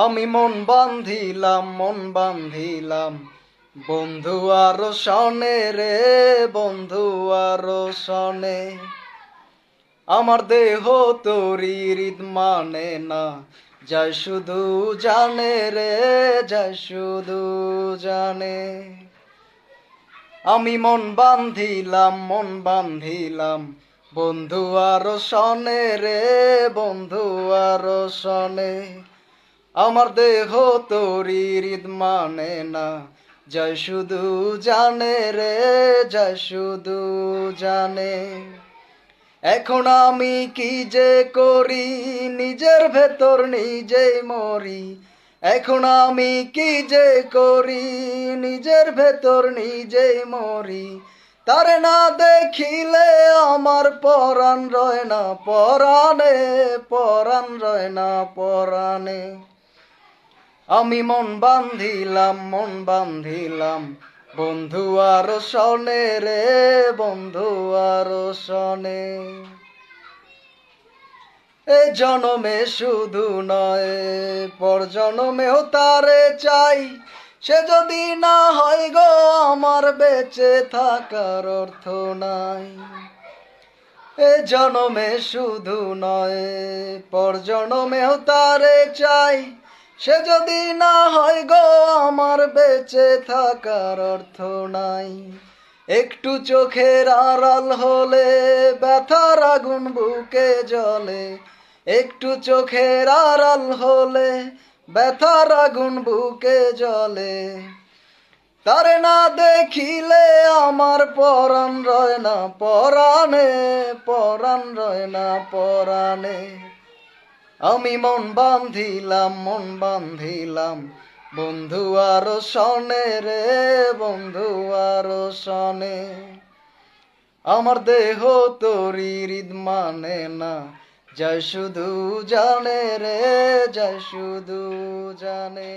আমি মন বান্ধিলাম বন্ধু আর সনে রে, বন্ধু আর সনে। আমার দেহ তোরি হৃদ মানে না, যায় শুধু জানে রে, যায় শুধু জানে। আমি মন বান্ধিলাম বন্ধু আর সনে রে, বন্ধু আর সনে। আমার দেহ তোরি হৃদ মানে না, যায় শুধু জানে রে, যায় শুধু জানে। এখন আমি কি যে করি, নিজের ভেতর নিজেই মরি। এখন আমি কি যে করি, নিজের ভেতর নিজেই মরি। তারে না দেখিলে আমার পরাণ রয় না পরাণে, পরাণ রয় না পরাণে। আমি মন বান্ধিলাম বন্ধু আর সনে রে, বন্ধু আর সনে। এ জনমে শুধু নয়, পর জনমেও তারে চাই। সে যদি না হয় গো আমার, বেঁচে থাকার অর্থ নাই। এ জনমে শুধু নয়, পর জনমেও তারে চাই। সে যদি না হয় গো আমার, বেঁচে থাকার অর্থ নাই। একটু চোখের আড়াল হলে ব্যথার আগুন বুকে জ্বলে। একটু চোখের আড়াল হলে ব্যথার আগুন বুকে জ্বলে। তারে না দেখিলে আমার পরাণ রয় না পরাণে, পরাণ রয় না পরাণে। আমি মন বান্ধিলাম বন্ধু আর সনে রে, বন্ধু আর সনে। আমার দেহ তোরি হৃদ মানে না, যায় শুধু জানে রে, যায় শুধু জানে।